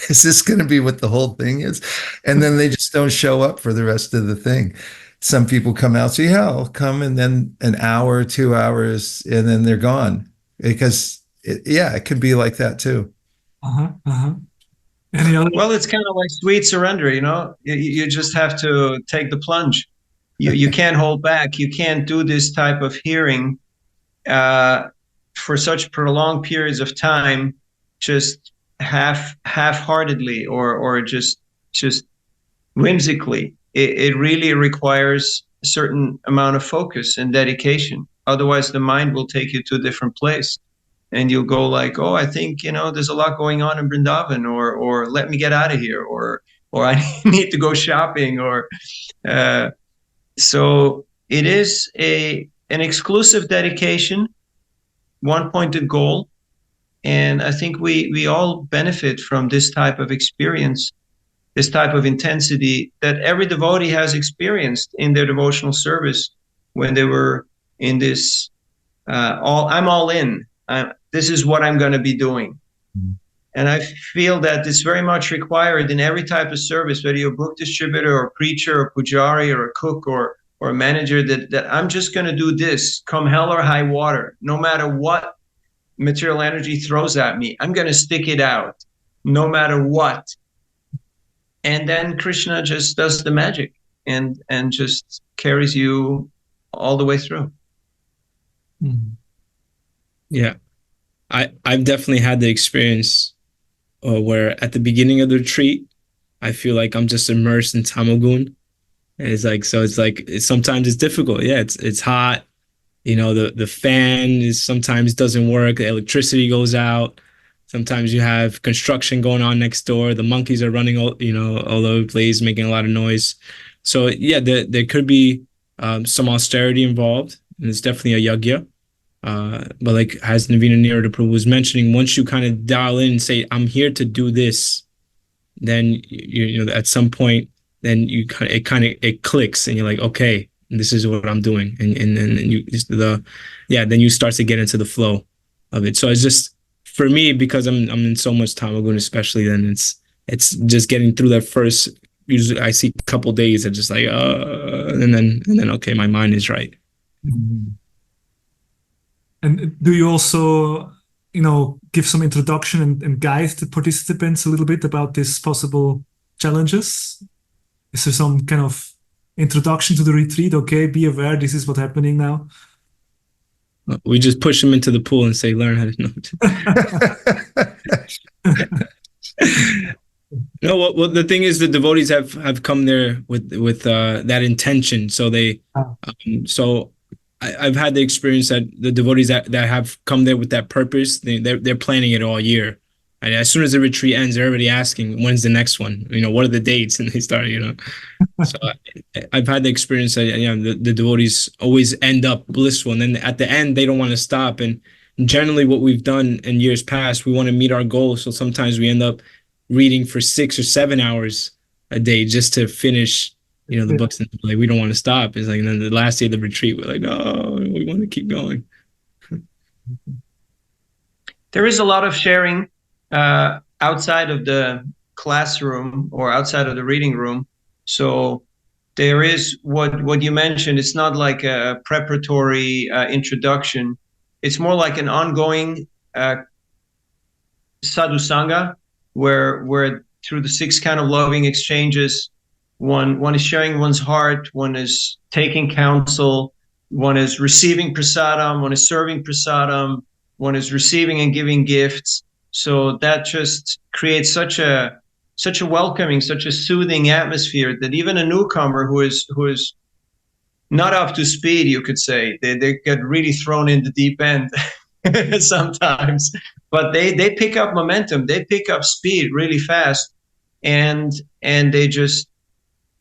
Is this going to be what the whole thing is? And then they just don't show up for the rest of the thing. Some people come out, say, yeah, I'll come, and then an hour, 2 hours, and then they're gone. Because, it could be like that too.
Any other?
Well, it's kind of like sweet surrender, You just have to take the plunge. You can't hold back. You can't do this type of hearing for such prolonged periods of time, just half-heartedly or just whimsically. It really requires a certain amount of focus and dedication. Otherwise, the mind will take you to a different place, and you'll go like, "Oh, I think there's a lot going on in Vrindavan," or "Let me get out of here," or "I need to go shopping," or. So it is an exclusive dedication, one-pointed goal, and I think we all benefit from this type of experience, this type of intensity that every devotee has experienced in their devotional service when they were in this I'm all in. This is what I'm going to be doing. Mm-hmm. And I feel that it's very much required in every type of service, whether you're a book distributor or a preacher or pujari or a cook or a manager, that I'm just going to do this, come hell or high water, no matter what material energy throws at me. I'm going to stick it out, no matter what. And then Krishna just does the magic and just carries you all the way through.
Mm-hmm. Yeah, I've definitely had the experience where at the beginning of the retreat, I feel like I'm just immersed in Tamagun. And sometimes it's difficult. Yeah, it's hot. The fan sometimes doesn't work. The electricity goes out. Sometimes you have construction going on next door. The monkeys are running all over the place, making a lot of noise. So yeah, there could be some austerity involved, and it's definitely a yagya. But like as Navina Nirada Prabhu was mentioning, once you kind of dial in and say, I'm here to do this, then at some point, then it clicks and you're like, okay, this is what I'm doing. And then you start to get into the flow of it. So it's just, for me, because I'm in so much Tamagun, especially, then it's just getting through that first, usually I see a couple days of just like, and then, okay, my mind is right.
Mm-hmm. And do you also, give some introduction and guide the participants a little bit about these possible challenges? Is there some kind of introduction to the retreat? Okay, be aware, this is what's happening now.
We just push them into the pool and say, learn how to know. No, well, the thing is, the devotees have come there with that intention. So I've had the experience that the devotees that have come there with that purpose, they're planning it all year. And as soon as the retreat ends, they're already asking, when's the next one? What are the dates? And they start, So I've had the experience that the devotees always end up blissful, and then at the end they don't want to stop. And generally, what we've done in years past, we want to meet our goals. So sometimes we end up reading for 6 or 7 hours a day just to finish, the books. And like we don't want to stop. It's like, and then the last day of the retreat, we're like, no, we want to keep going.
There is a lot of sharing outside of the classroom or outside of the reading room. So there is what you mentioned. It's not like a preparatory introduction. It's more like an ongoing sadhu sangha, where through the 6 kind of loving exchanges, one is sharing one's heart, one is taking counsel, one is receiving prasadam, one is serving prasadam, one is receiving and giving gifts. So that just creates such a welcoming, such a soothing atmosphere that even a newcomer who is not up to speed, you could say, they get really thrown in the deep end sometimes. But they pick up momentum, they pick up speed really fast, and they just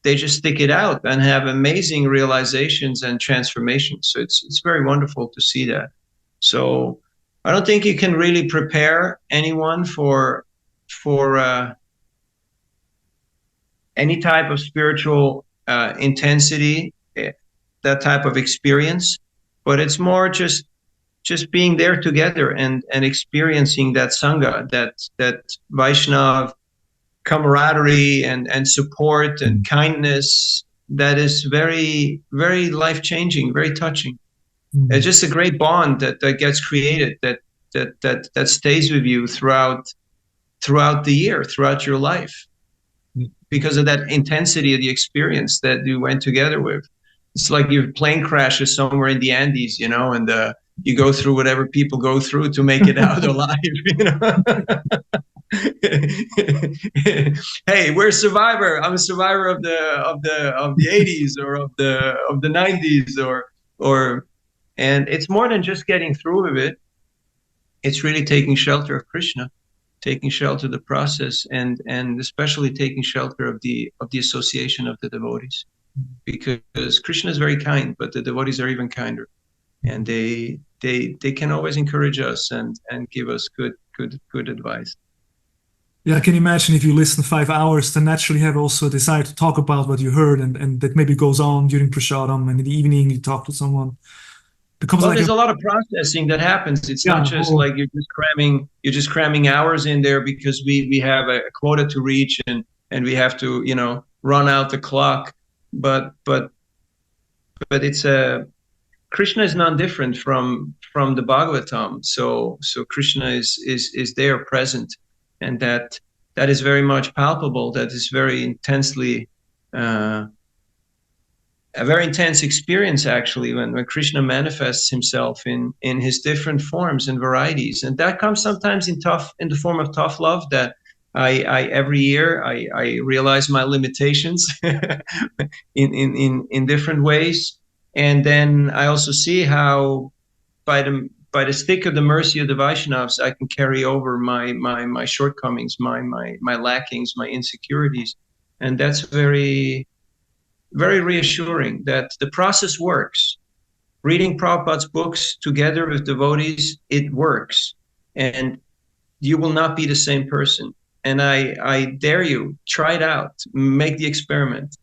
stick it out and have amazing realizations and transformations. So it's very wonderful to see that. So I don't think you can really prepare anyone for any type of spiritual intensity, that type of experience, but it's more just being there together and experiencing that sangha, that Vaishnava camaraderie and support and kindness that is very, very life-changing, very touching. It's just a great bond that gets created, that stays with you throughout the year, throughout your life, because of that intensity of the experience that you went together with. It's like your plane crashes somewhere in the Andes, and you go through whatever people go through to make it out alive, Hey, we're a survivor. I'm a survivor of the 80s or of the 90s and it's more than just getting through with it. It's really taking shelter of Krishna, taking shelter of the process, and especially taking shelter of the association of the devotees, because Krishna is very kind, but the devotees are even kinder, and they can always encourage us and give us good advice.
Yeah, I can imagine if you listen 5 hours, then naturally have also a desire to talk about what you heard, and that maybe goes on during prasadam, and in the evening you talk to someone.
There's a lot of processing that happens. It's not just like you're just cramming hours in there because we have a quota to reach and we have to run out the clock. But it's Krishna is not different from the Bhagavatam. So Krishna is there present, and that is very much palpable. That is very intensely. A very intense experience, actually, when Krishna manifests himself in his different forms and varieties, and that comes sometimes in the form of tough love. That I every year I realize my limitations in different ways, and then I also see how by the stick of the mercy of the Vaishnavas I can carry over my shortcomings, my lackings, my insecurities, and that's very, very reassuring that the process works. Reading Prabhupada's books together with devotees, it works. And you will not be the same person. And I dare you, try it out, make the experiment,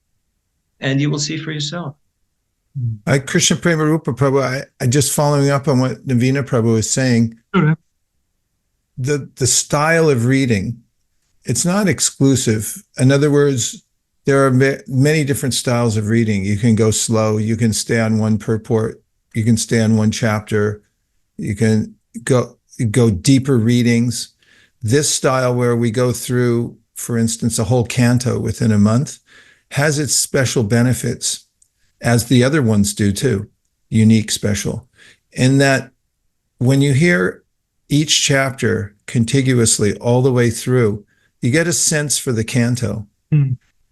and you will see for yourself.
Krishna Premarupa Prabhu, I just following up on what Navina Prabhu was saying, the style of reading, it's not exclusive. In other words, there are many different styles of reading. You can go slow. You can stay on one purport. You can stay on one chapter. You can go deeper readings. This style where we go through, for instance, a whole canto within a month has its special benefits, as the other ones do too, unique, special, in that when you hear each chapter contiguously all the way through, you get a sense for the canto.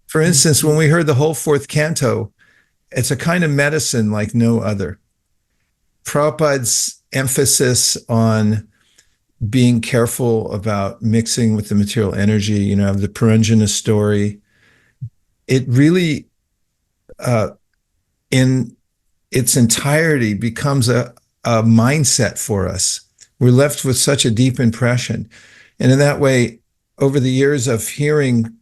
For instance, when we heard the whole fourth canto, it's a kind of medicine like no other. Prabhupada's emphasis on being careful about mixing with the material energy, you know, the Puranjana story. It really, in its entirety, becomes a mindset for us. We're left with such a deep impression. And in that way, over the years of hearing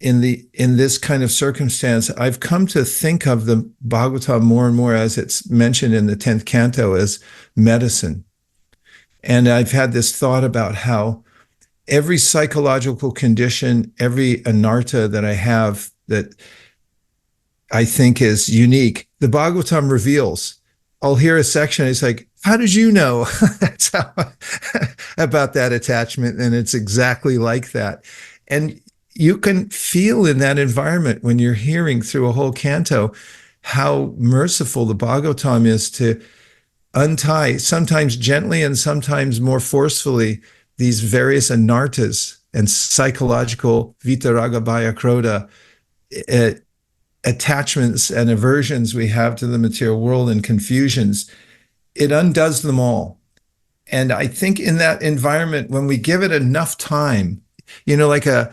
in this kind of circumstance, I've come to think of the Bhagavatam more and more, as it's mentioned in the 10th canto, as medicine. And I've had this thought about how every psychological condition, every anartha that I have that I think is unique, the Bhagavatam reveals. I'll hear a section, it's like, how did you know? That's how, about that attachment, and it's exactly like that. And you can feel in that environment when you're hearing through a whole canto how merciful the Bhagavatam is to untie, sometimes gently and sometimes more forcefully, these various anartas and psychological vitaraga bhaya krodha attachments and aversions we have to the material world and confusions. It undoes them all. And I think in that environment, when we give it enough time, you know, like a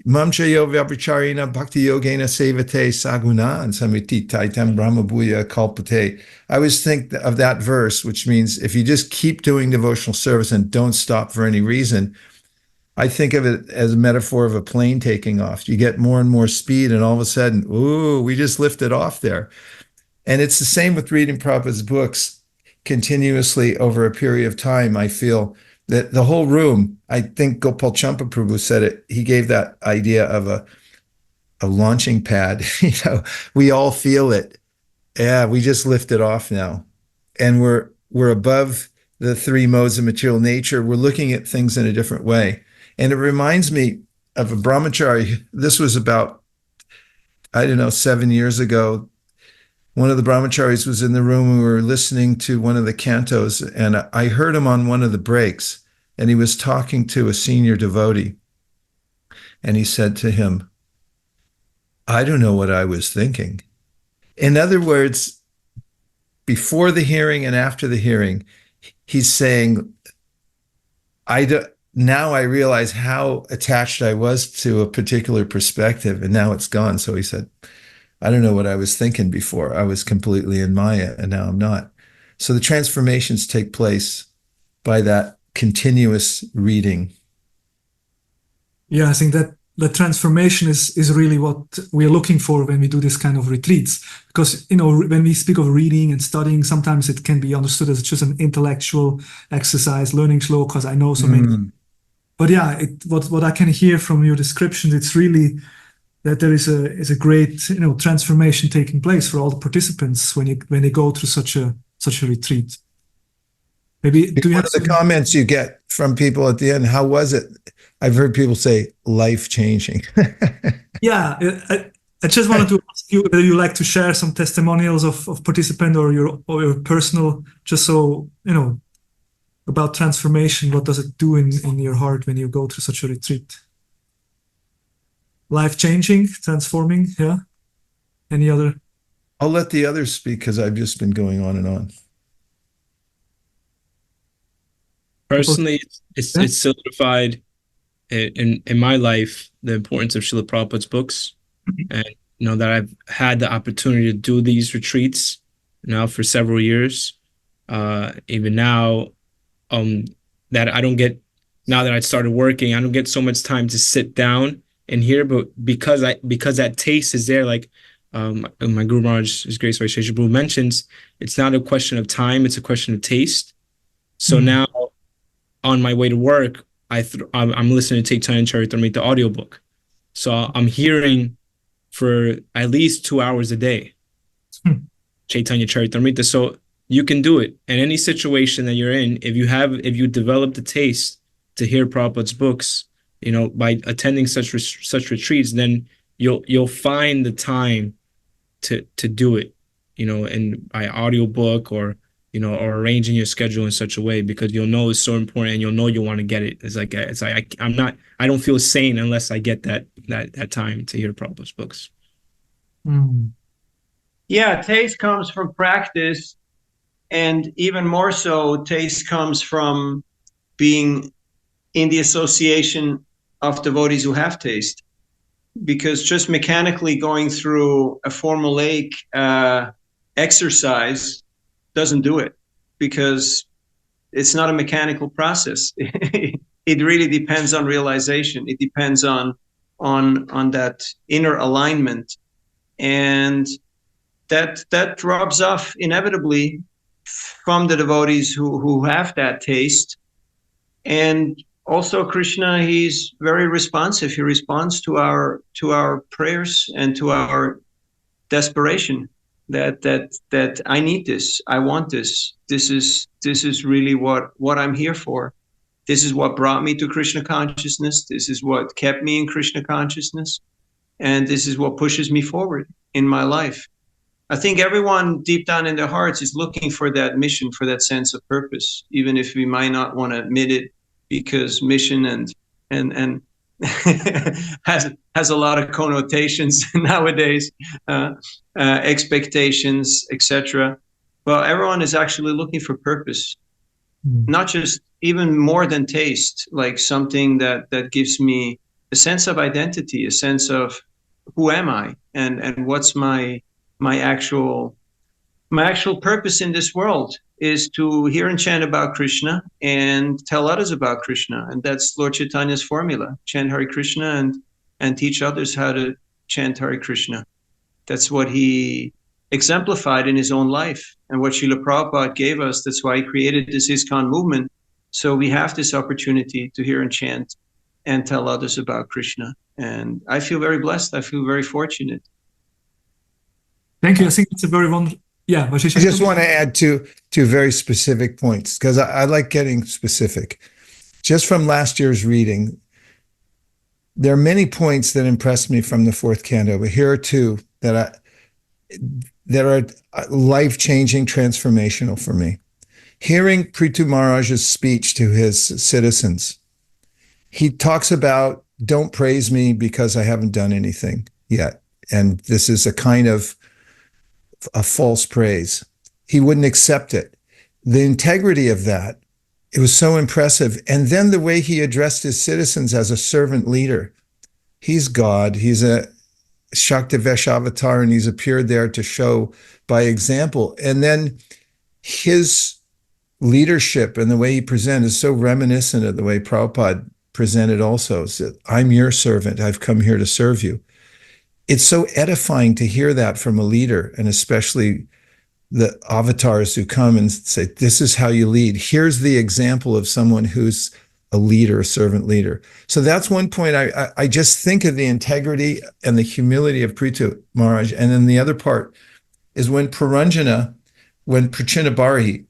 Mamchayo Vyabhicharina Bhakti Yogena Sevate Saguna and Samiti Taitam Brahma Bhuya Kalpate. I always think of that verse, which means if you just keep doing devotional service and don't stop for any reason, I think of it as a metaphor of a plane taking off. You get more and more speed, and all of a sudden, ooh, we just lifted off there. And it's the same with reading Prabhupada's books continuously over a period of time. I feel that the whole room, I think Gopal Champa Prabhu said it, he gave that idea of a launching pad. You know, we all feel it. Yeah, we just lifted off now. And we're above the three modes of material nature. We're looking at things in a different way. And it reminds me of a brahmachari. This was about, 7 years ago. One of the brahmacharis was in the room. We were listening to one of the cantos, and I heard him on one of the breaks, and he was talking to a senior devotee. And he said to him, I don't know what I was thinking. In other words, before the hearing and after the hearing, he's saying, now I realize how attached I was to a particular perspective, and now it's gone. So he said, I don't know what I was thinking before. I was completely in Maya, and now I'm not. So the transformations take place by that continuous reading.
Yeah, I think that the transformation is really what we're looking for when we do this kind of retreats. Because, when we speak of reading and studying, sometimes it can be understood as just an intellectual exercise, learning shlokas. I know so many. But yeah, what I can hear from your descriptions, it's really that there is a great transformation taking place for all the participants when they go through such a retreat. Maybe do you have
the comments you get from people at the end? How was it? I've heard people say life-changing.
Yeah, I just wanted to ask you whether you like to share some testimonials of participant or your personal, just so about transformation. What does it do in your heart when you go through such a retreat? Life-changing, transforming, yeah? Any other?
I'll let the others speak because I've just been going on and on.
Personally, it's solidified in my life the importance of Srila Prabhupada's books, and that I've had the opportunity to do these retreats now for several years. Even now, that I don't get, now that I started working, I don't get so much time to sit down and hear, but because that taste is there, like my Guru Maharaj, His Grace Vaisesika Prabhu mentions, it's not a question of time, it's a question of taste. So now on my way to work, I'm listening to Chaitanya Charitamrita audiobook. So I'm hearing for at least 2 hours a day Chaitanya Charitamrita. So you can do it in any situation that you're in. If you develop the taste to hear Prabhupada's books, by attending such retreats, then you'll find the time to do it, and by audiobook or arranging your schedule in such a way, because you'll know it's so important and you'll know you want to get it. It's like I don't feel sane unless I get that time to hear Prabhupada's books.
Yeah, taste comes from practice, and even more so, taste comes from being in the association of devotees who have taste. Because just mechanically going through a formulaic exercise doesn't do it, because it's not a mechanical process. It really depends on realization. It depends on that inner alignment, and that rubs off inevitably from the devotees who have that taste. And also Krishna, he's very responsive. He responds to our prayers and to our desperation that I need this, I want this. This is really what I'm here for. This is what brought me to Krishna consciousness. This is what kept me in Krishna consciousness. And this is what pushes me forward in my life. I think everyone deep down in their hearts is looking for that mission, for that sense of purpose, even if we might not want to admit it, because mission and has a lot of connotations nowadays, expectations, etc. But everyone is actually looking for purpose, not just, even more than taste, like something that gives me a sense of identity, a sense of who am I, and what's my actual purpose in this world is to hear and chant about Krishna and tell others about Krishna. And that's Lord Chaitanya's formula: chant Hare Krishna and teach others how to chant Hare Krishna. That's what he exemplified in his own life, and what Srila Prabhupada gave us. That's why he created this ISKCON movement. So we have this opportunity to hear and chant and tell others about Krishna. And I feel very blessed. I feel very fortunate.
Thank you. I think it's a very wonderful. Yeah,
I just want to add two very specific points, because I like getting specific. Just from last year's reading, there are many points that impressed me from the fourth canto, but here are two that are life-changing, transformational for me. Hearing Prithu Maharaj's speech to his citizens, he talks about, don't praise me because I haven't done anything yet. And this is a kind of a false praise. He wouldn't accept it. The integrity of that, it was so impressive. And then the way he addressed his citizens as a servant leader. He's God. He's a Shaktivesh avatar, and he's appeared there to show by example. And then his leadership and the way he presented is so reminiscent of the way Prabhupada presented also. So, I'm your servant. I've come here to serve you. It's so edifying to hear that from a leader, and especially the avatars who come and say, this is how you lead. Here's the example of someone who's a leader, a servant leader. So that's one point. I just think of the integrity and the humility of Prithu Maharaj. And then the other part is when Prachinabhari,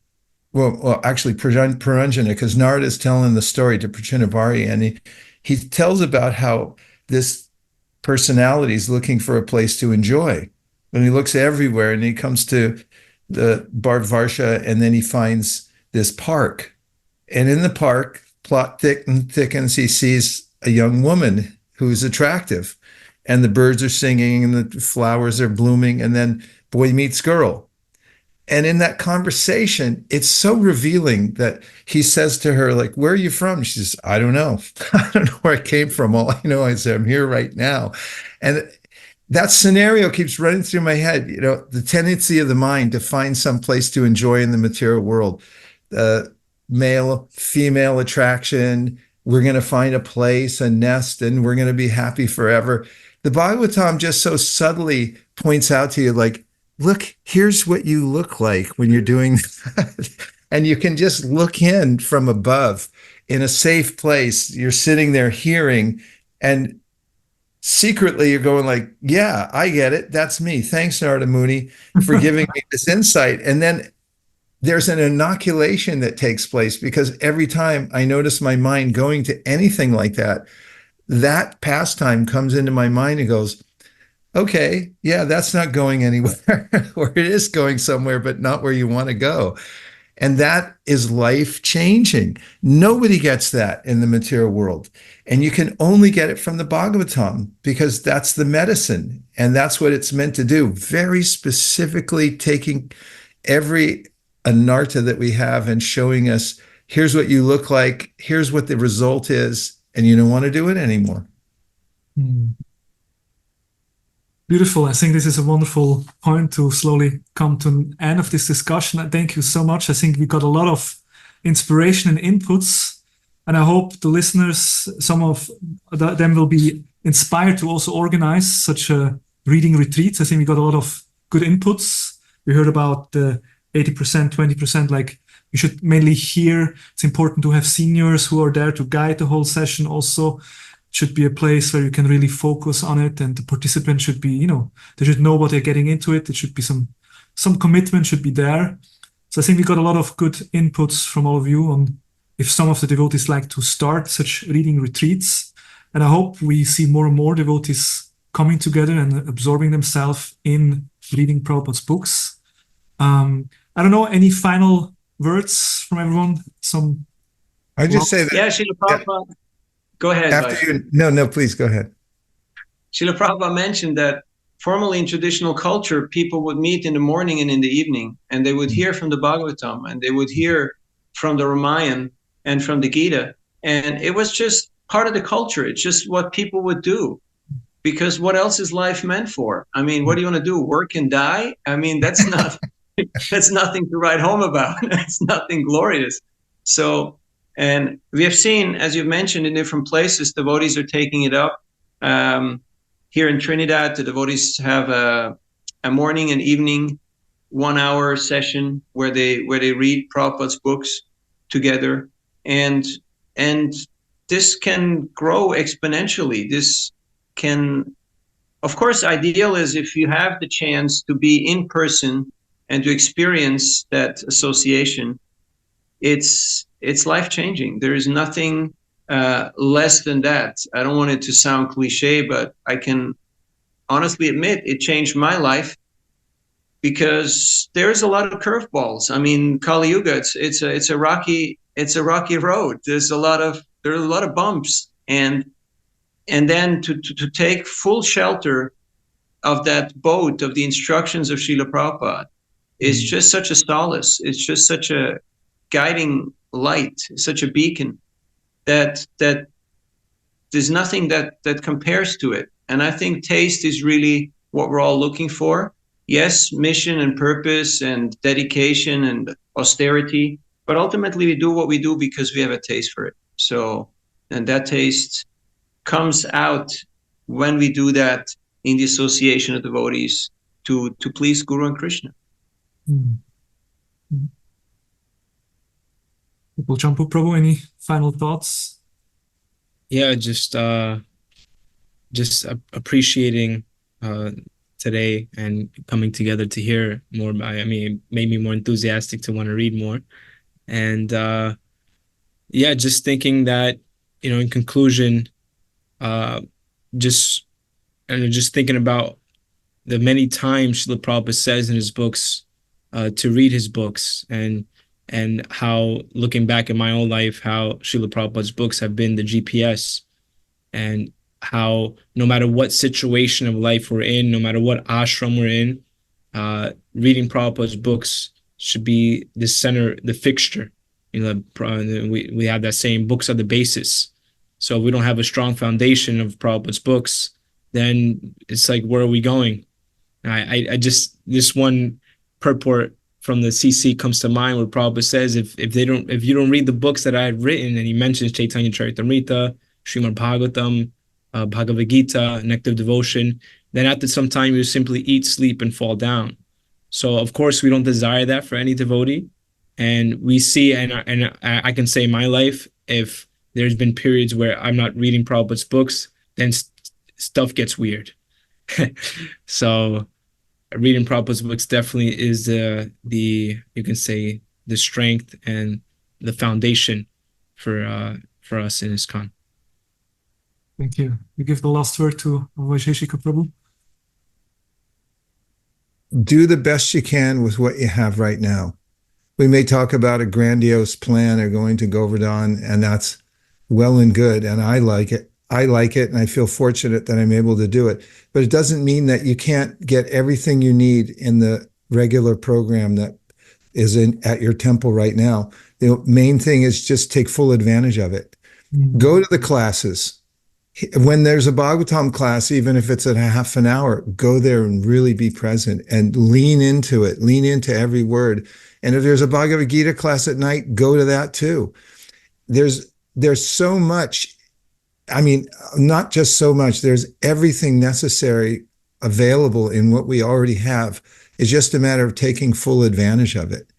actually Puranjana, because Narada is telling the story to Prachinabhari, and he tells about how this personality is looking for a place to enjoy. And he looks everywhere, and he comes to the Bharatvarsha, and then he finds this park. And in the park, plot thickens, he sees a young woman who's attractive. And the birds are singing, and the flowers are blooming, and then boy meets girl. And in that conversation, it's so revealing that he says to her, like, where are you from? She says, I don't know. I don't know where I came from. All I know is I'm here right now. And that scenario keeps running through my head. You know, the tendency of the mind to find some place to enjoy in the material world. Male, female attraction. We're going to find a place, a nest, and we're going to be happy forever. The Bhagavatam just so subtly points out to you, like, look, here's what you look like when you're doing that. And you can just look in from above in a safe place. You're sitting there hearing, and secretly you're going like, yeah, I get it. That's me. Thanks, Narada Muni, for giving me this insight. And then there's an inoculation that takes place, because every time I notice my mind going to anything like that, that pastime comes into my mind and goes, okay, yeah, that's not going anywhere, or it is going somewhere, but not where you want to go. And that is life-changing. Nobody gets that in the material world. And you can only get it from the Bhagavatam, because that's the medicine. And that's what it's meant to do. Very specifically taking every anartha that we have and showing us, here's what you look like, here's what the result is, and you don't want to do it anymore.
Beautiful. I think this is a wonderful point to slowly come to an end of this discussion. Thank you so much. I think we got a lot of inspiration and inputs, and I hope the listeners, some of them will be inspired to also organize such a reading retreats. I think we got a lot of good inputs. We heard about the 80%, 20%, like we should mainly hear. It's important to have seniors who are there to guide the whole session also. It should be a place where you can really focus on it, and the participants should be, they should know what they're getting into it. It should be some commitment should be there. So I think we got a lot of good inputs from all of you on if some of the devotees like to start such reading retreats. And I hope we see more and more devotees coming together and absorbing themselves in reading Prabhupada's books. I don't know, any final words from everyone?
I just say that.
Yeah, Srila Prabhupada. Yeah. Go ahead.
No, please go ahead.
Srila Prabhupada mentioned that formerly in traditional culture, people would meet in the morning and in the evening, and they would hear from the Bhagavatam, and they would hear from the Ramayana and from the Gita. And it was just part of the culture. It's just what people would do. Because what else is life meant for? I mean, what do you want to do? Work and die? I mean, that's nothing to write home about. It's nothing glorious. So, and we have seen, as you've mentioned, in different places, devotees are taking it up. Here in Trinidad, the devotees have a morning and evening 1 hour session where they read Prabhupada's books together. And this can grow exponentially. This can, of course, ideal is if you have the chance to be in person and to experience that association, it's life-changing. There is nothing less than that. I don't want it to sound cliche, but I can honestly admit it changed my life because there's a lot of curveballs. I mean, Kali Yuga, it's a rocky road. There are a lot of bumps, and then to take full shelter of that boat of the instructions of Srila Prabhupada is just such a solace. It's just such a guiding light, such a beacon that there's nothing that compares to it. And I think taste is really what we're all looking for. Yes, mission and purpose and dedication and austerity, but ultimately we do what we do because we have a taste for it. So, and that taste comes out when we do that in the association of devotees to please Guru and Krishna.
Champu Prabhu, any final thoughts?
Yeah, just appreciating today and coming together to hear more. I mean, it made me more enthusiastic to want to read more. And yeah, just thinking that, in conclusion, just thinking about the many times Srila Prabhupada says in his books to read his books, and how, looking back at my own life, how Srila Prabhupada's books have been the GPS, and how no matter what situation of life we're in, no matter what ashram we're in, reading Prabhupada's books should be the center, the fixture. We have that saying, books are the basis. So if we don't have a strong foundation of Prabhupada's books, then it's like, where are we going? I just, this one purport from the CC comes to mind where Prabhupada says, if you don't read the books that I have written, and he mentions Chaitanya Charitamrita, Srimad Bhagavatam, Bhagavad Gita, Nectar of Devotion, then after some time you simply eat, sleep, and fall down. So of course we don't desire that for any devotee. And we see, and I can say in my life, if there's been periods where I'm not reading Prabhupada's books, then stuff gets weird. So reading Prabhupada's books definitely is the you can say the strength and the foundation for us in ISKCON.
Thank you. You give the last word to Vaisesika Prabhu.
Do the best you can with what you have right now. We may talk about a grandiose plan or going to Govardhan, and that's well and good, and I like it. And I feel fortunate that I'm able to do it. But it doesn't mean that you can't get everything you need in the regular program that is at your temple right now. The main thing is just take full advantage of it. Go to the classes. When there's a Bhagavatam class, even if it's a half an hour, go there and really be present and lean into it. Lean into every word. And if there's a Bhagavad Gita class at night, go to that too. There's so much. I mean, not just so much. There's everything necessary available in what we already have. It's just a matter of taking full advantage of it.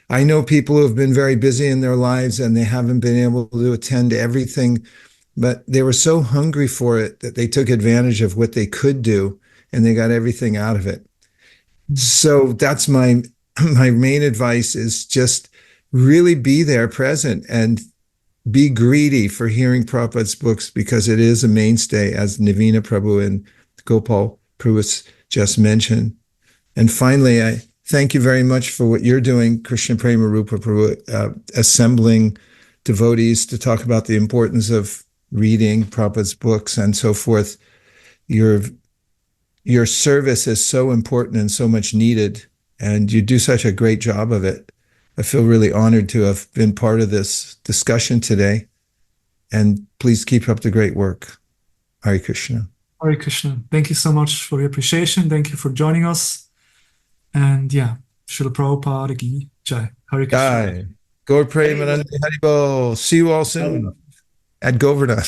I know people who have been very busy in their lives and they haven't been able to attend everything, but they were so hungry for it that they took advantage of what they could do and they got everything out of it. So that's my main advice, is just really be there present and be greedy for hearing Prabhupada's books, because it is a mainstay, as Navina Prabhu and Gopal Prabhu just mentioned. And finally, I thank you very much for what you're doing, Krishna Prema Rupa Prabhu, assembling devotees to talk about the importance of reading Prabhupada's books and so forth. Your service is so important and so much needed, and you do such a great job of it. I feel really honored to have been part of this discussion today, and please keep up the great work. Hare Krishna.
Hare Krishna. Thank you so much for your appreciation. Thank you for joining us. And yeah, Srila Prabhupada Ki Jai. Hare Krishna.
Jai. Gaur Premanande Haribol. See you all soon at Govardhan.
Hare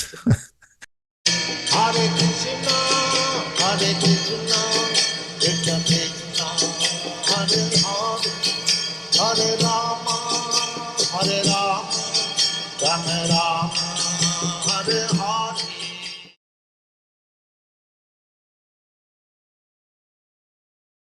Krishna, Hare Krishna, Krishna Krishna, Hare Hare, Hare Rama, Hare Rama, Rama Rama, Hare Hare.